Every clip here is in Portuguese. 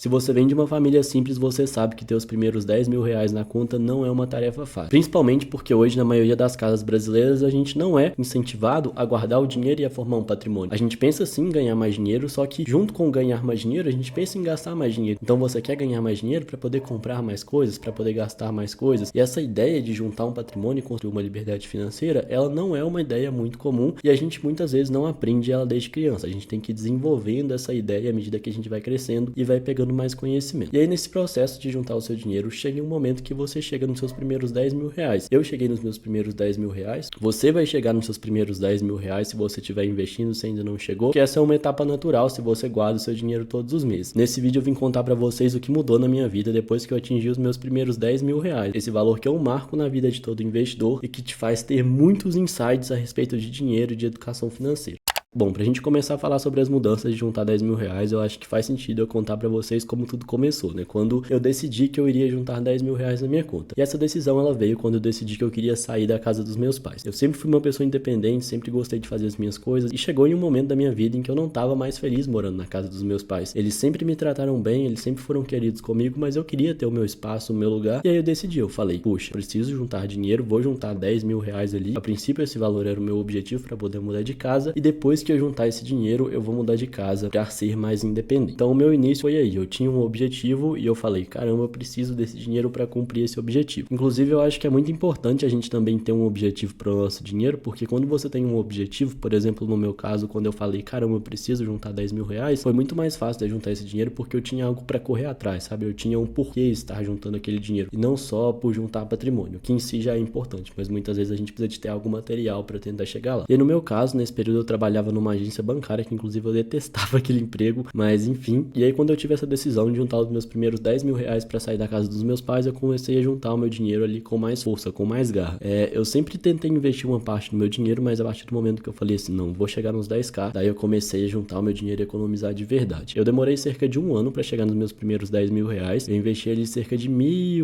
Se você vem de uma família simples, você sabe que ter os primeiros 10 mil reais na conta não é uma tarefa fácil. Principalmente porque hoje, na maioria das casas brasileiras, a gente não é incentivado a guardar o dinheiro e a formar um patrimônio. A gente pensa sim em ganhar mais dinheiro, só que junto com ganhar mais dinheiro, a gente pensa em gastar mais dinheiro. Então você quer ganhar mais dinheiro para poder comprar mais coisas, para poder gastar mais coisas. E essa ideia de juntar um patrimônio e construir uma liberdade financeira, ela não é uma ideia muito comum e a gente muitas vezes não aprende ela desde criança. A gente tem que ir desenvolvendo essa ideia à medida que a gente vai crescendo e vai pegando mais conhecimento. E aí nesse processo de juntar o seu dinheiro, chega um momento que você chega nos seus primeiros 10 mil reais. Eu cheguei nos meus primeiros 10 mil reais. Você vai chegar nos seus primeiros 10 mil reais se você estiver investindo, se ainda não chegou, que essa é uma etapa natural se você guarda o seu dinheiro todos os meses. Nesse vídeo eu vim contar pra vocês o que mudou na minha vida depois que eu atingi os meus primeiros 10 mil reais. Esse valor que é um marco na vida de todo investidor e que te faz ter muitos insights a respeito de dinheiro e de educação financeira. Bom, pra gente começar a falar sobre as mudanças de juntar 10 mil reais, eu acho que faz sentido eu contar pra vocês como tudo começou, né? Quando eu decidi que eu iria juntar 10 mil reais na minha conta. E essa decisão, ela veio quando eu decidi que eu queria sair da casa dos meus pais. Eu sempre fui uma pessoa independente, sempre gostei de fazer as minhas coisas, e chegou em um momento da minha vida em que eu não tava mais feliz morando na casa dos meus pais. Eles sempre me trataram bem, eles sempre foram queridos comigo, mas eu queria ter o meu espaço, o meu lugar, e aí eu decidi, eu falei, puxa, preciso juntar dinheiro, vou juntar 10 mil reais ali. A princípio esse valor era o meu objetivo pra poder mudar de casa, e depois que eu juntar esse dinheiro, eu vou mudar de casa para ser mais independente. Então o meu início foi aí, eu tinha um objetivo e eu falei, caramba, eu preciso desse dinheiro para cumprir esse objetivo. Inclusive eu acho que é muito importante a gente também ter um objetivo para o nosso dinheiro, porque quando você tem um objetivo, por exemplo, no meu caso, quando eu falei, caramba, eu preciso juntar 10 mil reais, foi muito mais fácil de juntar esse dinheiro porque eu tinha algo para correr atrás, sabe? Eu tinha um porquê estar juntando aquele dinheiro e não só por juntar patrimônio, que em si já é importante, mas muitas vezes a gente precisa de ter algo material para tentar chegar lá. E no meu caso, nesse período eu trabalhava numa agência bancária, que inclusive eu detestava aquele emprego, mas enfim. E aí quando eu tive essa decisão de juntar os meus primeiros 10 mil reais pra sair da casa dos meus pais, eu comecei a juntar o meu dinheiro ali com mais força, com mais garra. Eu sempre tentei investir uma parte do meu dinheiro, mas a partir do momento que eu falei assim, não, vou chegar nos 10k, daí eu comecei a juntar o meu dinheiro e economizar de verdade. Eu demorei cerca de um ano pra chegar nos meus primeiros 10 mil reais, eu investi ali cerca de R$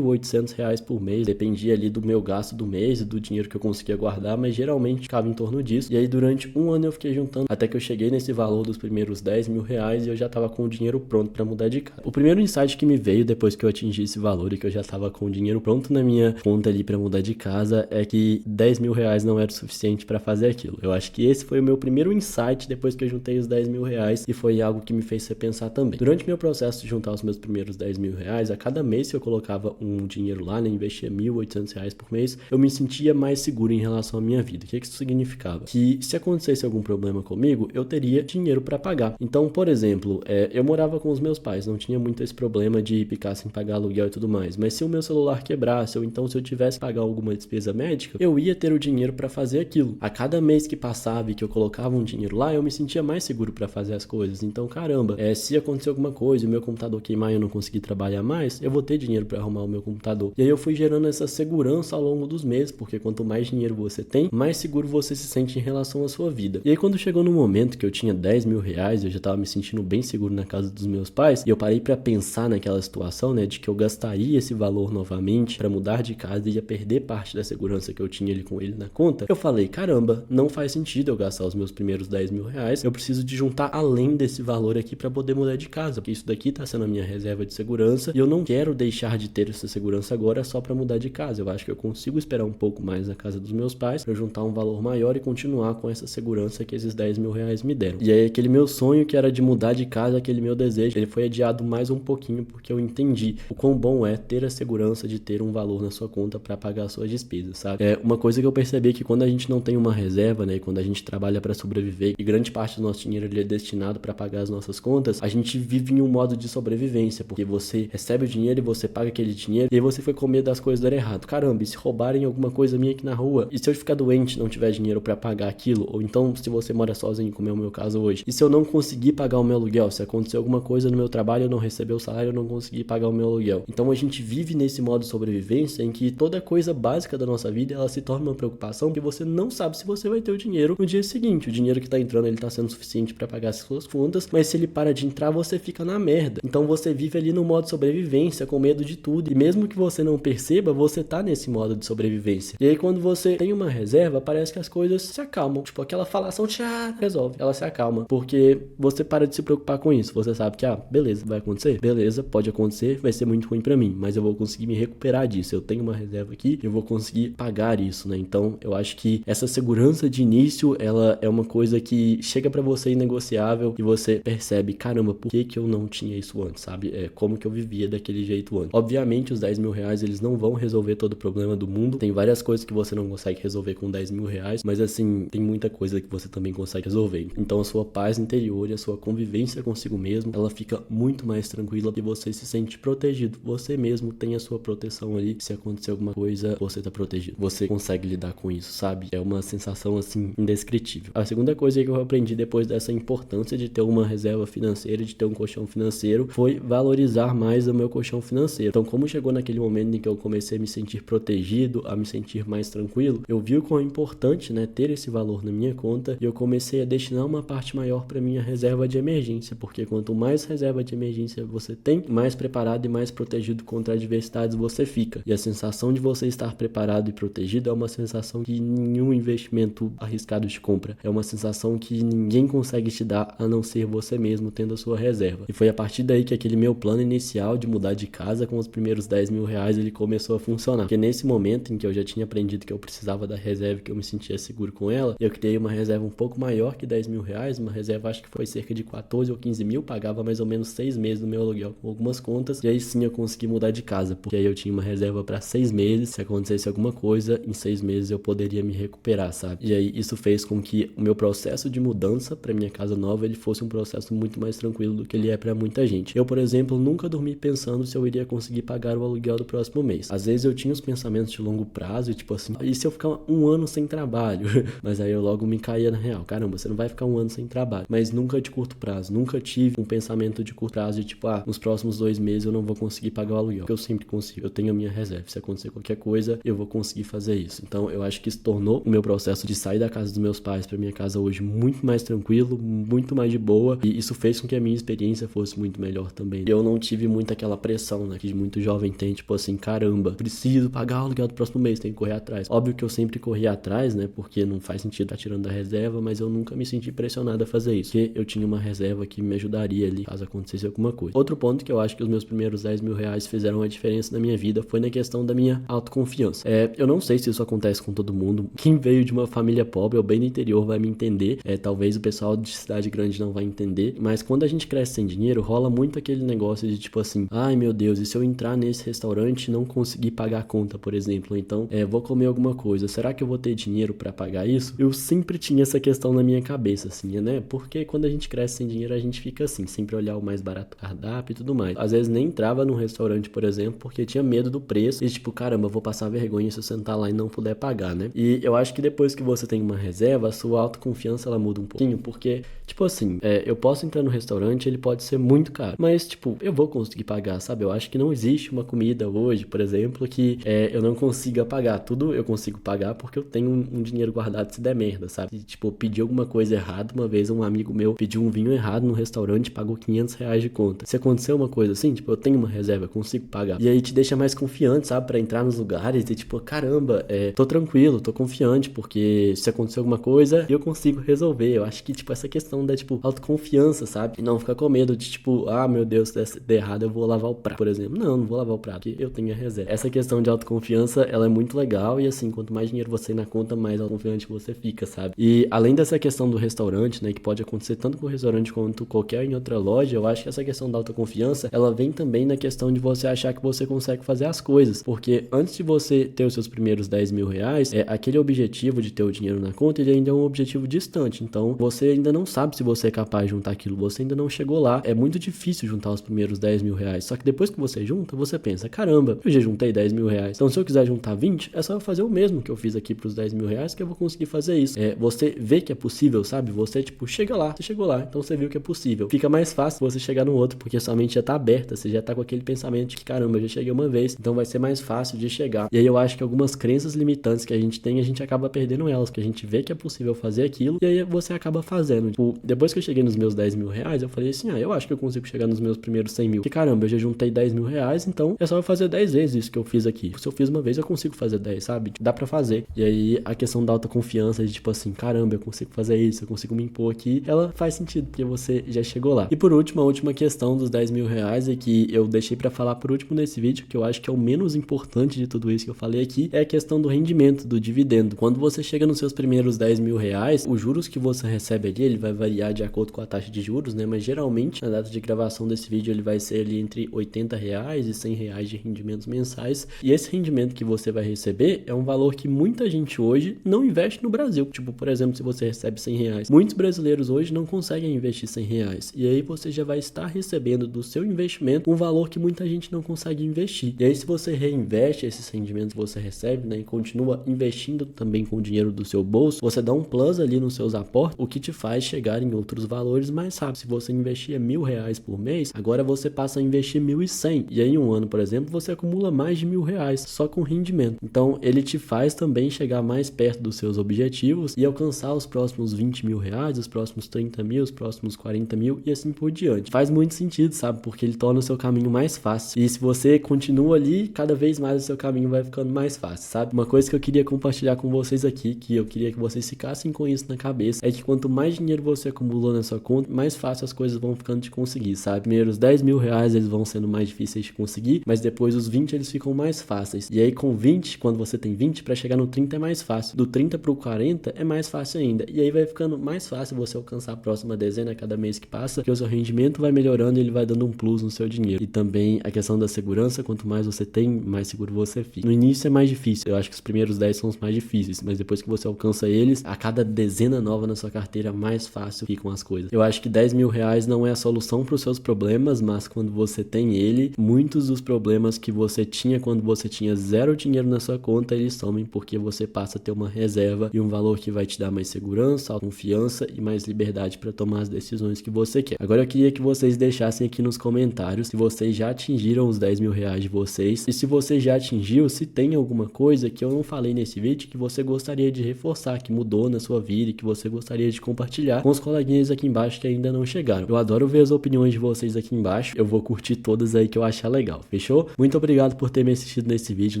1.800 por mês, dependia ali do meu gasto do mês e do dinheiro que eu conseguia guardar, mas geralmente ficava em torno disso. E aí durante um ano eu fiquei juntando, até que eu cheguei nesse valor dos primeiros 10 mil reais e eu já tava com o dinheiro pronto para mudar de casa. O primeiro insight que me veio depois que eu atingi esse valor e que eu já tava com o dinheiro pronto na minha conta ali para mudar de casa é que 10 mil reais não era o suficiente para fazer aquilo. Eu acho que esse foi o meu primeiro insight depois que eu juntei os 10 mil reais e foi algo que me fez repensar também. Durante meu processo de juntar os meus primeiros 10 mil reais, a cada mês que eu colocava um dinheiro lá, né, investia R$ 1.800 por mês, eu me sentia mais seguro em relação à minha vida. O que isso significava? Que se acontecesse algum problema comigo, eu teria dinheiro para pagar. Então, por exemplo, eu morava com os meus pais, não tinha muito esse problema de ficar sem pagar aluguel e tudo mais, mas se o meu celular quebrasse ou então se eu tivesse que pagar alguma despesa médica, eu ia ter o dinheiro para fazer aquilo. A cada mês que passava e que eu colocava um dinheiro lá, eu me sentia mais seguro para fazer as coisas. Então, caramba, se acontecer alguma coisa e o meu computador queimar e eu não conseguir trabalhar mais, eu vou ter dinheiro para arrumar o meu computador. E aí eu fui gerando essa segurança ao longo dos meses, porque quanto mais dinheiro você tem, mais seguro você se sente em relação à sua vida. E aí quando chegou no momento que eu tinha 10 mil reais, eu já tava me sentindo bem seguro na casa dos meus pais, e eu parei pra pensar naquela situação, né, de que eu gastaria esse valor novamente pra mudar de casa e ia perder parte da segurança que eu tinha ali com ele na conta. Eu falei, caramba, não faz sentido eu gastar os meus primeiros 10 mil reais, eu preciso de juntar além desse valor aqui pra poder mudar de casa, porque isso daqui tá sendo a minha reserva de segurança, e eu não quero deixar de ter essa segurança agora só pra mudar de casa. Eu acho que eu consigo esperar um pouco mais na casa dos meus pais, pra eu juntar um valor maior e continuar com essa segurança que esses 10 mil reais me deram. E aí aquele meu sonho que era de mudar de casa, aquele meu desejo, ele foi adiado mais um pouquinho porque eu entendi o quão bom é ter a segurança de ter um valor na sua conta para pagar as suas despesas, sabe? Uma coisa que eu percebi é que quando a gente não tem uma reserva, né, e quando a gente trabalha para sobreviver e grande parte do nosso dinheiro ele é destinado para pagar as nossas contas, a gente vive em um modo de sobrevivência, porque você recebe o dinheiro e você paga aquele dinheiro e aí você foi com medo das coisas dar errado. Caramba, e se roubarem alguma coisa minha aqui na rua? E se eu ficar doente e não tiver dinheiro para pagar aquilo? Ou então se você mora sozinho, como é o meu caso hoje, e se eu não conseguir pagar o meu aluguel, se acontecer alguma coisa no meu trabalho, eu não receber o salário, eu não conseguir pagar o meu aluguel. Então a gente vive nesse modo de sobrevivência em que toda coisa básica da nossa vida, ela se torna uma preocupação, porque você não sabe se você vai ter o dinheiro no dia seguinte. O dinheiro que tá entrando, ele tá sendo suficiente para pagar as suas contas, mas se ele para de entrar, você fica na merda. Então você vive ali no modo de sobrevivência, com medo de tudo, e mesmo que você não perceba, você tá nesse modo de sobrevivência. E aí quando você tem uma reserva, parece que as coisas se acalmam. Tipo aquela falação de, resolve, ela se acalma, porque você para de se preocupar com isso, você sabe que, beleza, vai acontecer? Beleza, pode acontecer, vai ser muito ruim pra mim, mas eu vou conseguir me recuperar disso, eu tenho uma reserva aqui, eu vou conseguir pagar isso, né? Então, eu acho que essa segurança de início, ela é uma coisa que chega pra você inegociável e você percebe, caramba, por que eu não tinha isso antes, sabe? Como que eu vivia daquele jeito antes. Obviamente, os 10 mil reais, eles não vão resolver todo o problema do mundo, tem várias coisas que você não consegue resolver com 10 mil reais, mas assim, tem muita coisa que você também consegue resolver. Então, a sua paz interior e a sua convivência consigo mesmo, ela fica muito mais tranquila e você se sente protegido. Você mesmo tem a sua proteção ali. Se acontecer alguma coisa, você tá protegido. Você consegue lidar com isso, sabe? É uma sensação, assim, indescritível. A segunda coisa que eu aprendi depois dessa importância de ter uma reserva financeira, de ter um colchão financeiro, foi valorizar mais o meu colchão financeiro. Então, como chegou naquele momento em que eu comecei a me sentir protegido, a me sentir mais tranquilo, eu vi o quão importante, né, ter esse valor na minha conta e eu comecei a destinar uma parte maior para minha reserva de emergência, porque quanto mais reserva de emergência você tem, mais preparado e mais protegido contra adversidades você fica. E a sensação de você estar preparado e protegido é uma sensação que nenhum investimento arriscado te compra. É uma sensação que ninguém consegue te dar a não ser você mesmo tendo a sua reserva. E foi a partir daí que aquele meu plano inicial de mudar de casa com os primeiros 10 mil reais ele começou a funcionar. Porque nesse momento em que eu já tinha aprendido que eu precisava da reserva, que eu me sentia seguro com ela, eu criei uma reserva um pouco maior que 10 mil reais, uma reserva acho que foi cerca de 14 ou 15 mil, pagava mais ou menos 6 meses do meu aluguel com algumas contas, e aí sim eu consegui mudar de casa, porque aí eu tinha uma reserva para 6 meses, se acontecesse alguma coisa, em 6 meses eu poderia me recuperar, sabe? E aí isso fez com que o meu processo de mudança para minha casa nova, ele fosse um processo muito mais tranquilo do que ele é para muita gente. Eu, por exemplo, nunca dormi pensando se eu iria conseguir pagar o aluguel do próximo mês. Às vezes eu tinha os pensamentos de longo prazo, e tipo assim, e se eu ficar um ano sem trabalho? Mas aí eu logo me caía na real, caramba, você não vai ficar um ano sem trabalho. Mas nunca de curto prazo, nunca tive um pensamento de curto prazo de tipo, nos próximos 2 meses eu não vou conseguir pagar o aluguel, porque eu sempre consigo, eu tenho a minha reserva, se acontecer qualquer coisa, eu vou conseguir fazer isso. Então eu acho que isso tornou o meu processo de sair da casa dos meus pais pra minha casa hoje muito mais tranquilo, muito mais de boa, e isso fez com que a minha experiência fosse muito melhor também. Eu não tive muito aquela pressão, né, que muito jovem tem, tipo assim, caramba, preciso pagar o aluguel do próximo mês, tem que correr atrás. Óbvio que eu sempre corri atrás, né, porque não faz sentido estar tirando da reserva, mas eu nunca me senti pressionado a fazer isso, porque eu tinha uma reserva que me ajudaria ali, caso acontecesse alguma coisa. Outro ponto que eu acho que os meus primeiros 10 mil reais fizeram a diferença na minha vida foi na questão da minha autoconfiança. Eu não sei se isso acontece com todo mundo, quem veio de uma família pobre ou bem no interior vai me entender, talvez o pessoal de cidade grande não vai entender, mas quando a gente cresce sem dinheiro, rola muito aquele negócio de tipo assim, ai meu Deus, e se eu entrar nesse restaurante e não conseguir pagar a conta, por exemplo, então vou comer alguma coisa, será que eu vou ter dinheiro pra pagar isso? Eu sempre tinha essa questão na minha cabeça, assim, né, porque quando a gente cresce sem dinheiro, a gente fica assim, sempre olhar o mais barato do cardápio e tudo mais. Às vezes nem entrava num restaurante, por exemplo, porque tinha medo do preço e tipo, caramba, eu vou passar vergonha se eu sentar lá e não puder pagar, né? E eu acho que depois que você tem uma reserva, a sua autoconfiança, ela muda um pouquinho, porque, tipo assim, eu posso entrar no restaurante, ele pode ser muito caro, mas, tipo, eu vou conseguir pagar, sabe? Eu acho que não existe uma comida hoje, por exemplo, que eu não consiga pagar. Tudo eu consigo pagar porque eu tenho um dinheiro guardado se der merda, sabe? E, tipo, eu pedi alguma coisa errada, uma vez um amigo meu pediu um vinho errado no restaurante, pagou 500 reais de conta. Se acontecer uma coisa assim, tipo, eu tenho uma reserva, eu consigo pagar. E aí te deixa mais confiante, sabe? Pra entrar nos lugares e, tipo, caramba, tô tranquilo, tô confiante, porque se acontecer alguma coisa, eu consigo resolver. Eu acho que, tipo, essa questão da, tipo, autoconfiança, sabe? E não ficar com medo de, tipo, meu Deus, se der errado, eu vou lavar o prato, por exemplo. Não vou lavar o prato, porque eu tenho a reserva. Essa questão de autoconfiança, ela é muito legal e, assim, quanto mais dinheiro você tem na conta, mais autoconfiante você fica, sabe? E além dessa questão do restaurante, né, que pode acontecer tanto com o restaurante quanto qualquer em outra loja, eu acho que essa questão da autoconfiança, ela vem também na questão de você achar que você consegue fazer as coisas, porque antes de você ter os seus primeiros 10 mil reais, aquele objetivo de ter o dinheiro na conta, ele ainda é um objetivo distante, então você ainda não sabe se você é capaz de juntar aquilo, você ainda não chegou lá, é muito difícil juntar os primeiros 10 mil reais, só que depois que você junta, você pensa, caramba, eu já juntei 10 mil reais, então se eu quiser juntar 20, é só eu fazer o mesmo que eu fiz aqui pros 10 mil reais que eu vou conseguir fazer isso. Você vê que é possível, sabe? Você, tipo, chega lá, você chegou lá, então você viu que é possível. Fica mais fácil você chegar no outro, porque sua mente já tá aberta, você já tá com aquele pensamento de que, caramba, eu já cheguei uma vez, então vai ser mais fácil de chegar. E aí eu acho que algumas crenças limitantes que a gente tem, a gente acaba perdendo elas, porque a gente vê que é possível fazer aquilo, e aí você acaba fazendo. Tipo, depois que eu cheguei nos meus 10 mil reais, eu falei assim, eu acho que eu consigo chegar nos meus primeiros 100 mil. Porque, caramba, eu já juntei 10 mil reais, então é só eu fazer 10 vezes isso que eu fiz aqui. Se eu fiz uma vez, eu consigo fazer 10, sabe? Dá pra fazer. E aí a questão da autoconfiança de, tipo assim, caramba, eu consigo consigo fazer isso, eu consigo me impor aqui, ela faz sentido, porque você já chegou lá. E por último, a última questão dos 10 mil reais é que eu deixei pra falar por último nesse vídeo, que eu acho que é o menos importante de tudo isso que eu falei aqui, é a questão do rendimento, do dividendo. Quando você chega nos seus primeiros 10 mil reais, os juros que você recebe ali, ele vai variar de acordo com a taxa de juros, né? Mas geralmente, na data de gravação desse vídeo, ele vai ser ali entre 80 reais e 100 reais de rendimentos mensais. E esse rendimento que você vai receber é um valor que muita gente hoje não investe no Brasil. Tipo, por exemplo, se você recebe 100 reais, muitos brasileiros hoje não conseguem investir 100 reais. E aí você já vai estar recebendo do seu investimento um valor que muita gente não consegue investir. E aí se você reinveste esses rendimentos que você recebe, né, e continua investindo também com o dinheiro do seu bolso, você dá um plus ali nos seus aportes, o que te faz chegar em outros valores mais rápido. Se você investia 1.000 reais por mês, agora você passa a investir 1.100. E aí em um ano, por exemplo, você acumula mais de 1.000 reais só com rendimento. Então ele te faz também chegar mais perto dos seus objetivos e alcançar os próximos 20 mil reais, os próximos 30 mil, os próximos 40 mil e assim por diante. Faz muito sentido, sabe? Porque ele torna o seu caminho mais fácil. E se você continua ali, cada vez mais o seu caminho vai ficando mais fácil, sabe? Uma coisa que eu queria compartilhar com vocês aqui, que eu queria que vocês ficassem com isso na cabeça, é que quanto mais dinheiro você acumulou na sua conta, mais fácil as coisas vão ficando de conseguir, sabe? Primeiro os 10 mil reais eles vão sendo mais difíceis de conseguir, mas depois os 20 eles ficam mais fáceis. E aí com 20, quando você tem 20, para chegar no 30 é mais fácil. Do 30 pro 40 é mais fácil ainda. E aí vai ficando mais fácil você alcançar a próxima dezena a cada mês que passa, que o seu rendimento vai melhorando e ele vai dando um plus no seu dinheiro. E também a questão da segurança, quanto mais você tem, mais seguro você fica. No início é mais difícil, eu acho que os primeiros 10 são os mais difíceis, mas depois que você alcança eles, a cada dezena nova na sua carteira, mais fácil ficam as coisas. Eu acho que 10 mil reais não é a solução para os seus problemas, mas quando você tem ele, muitos dos problemas que você tinha quando você tinha zero dinheiro na sua conta, eles somem porque você passa a ter uma reserva e um valor que vai te dar mais segurança, confiança e mais liberdade para tomar as decisões que você quer. Agora eu queria que vocês deixassem aqui nos comentários se vocês já atingiram os 10 mil reais de vocês e se você já atingiu, se tem alguma coisa que eu não falei nesse vídeo que você gostaria de reforçar, que mudou na sua vida e que você gostaria de compartilhar com os coleguinhas aqui embaixo que ainda não chegaram. Eu adoro ver as opiniões de vocês aqui embaixo, eu vou curtir todas aí que eu achar legal, fechou? Muito obrigado por ter me assistido nesse vídeo,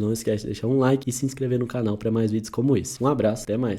não esquece de deixar um like e se inscrever no canal para mais vídeos como esse. Um abraço, até mais!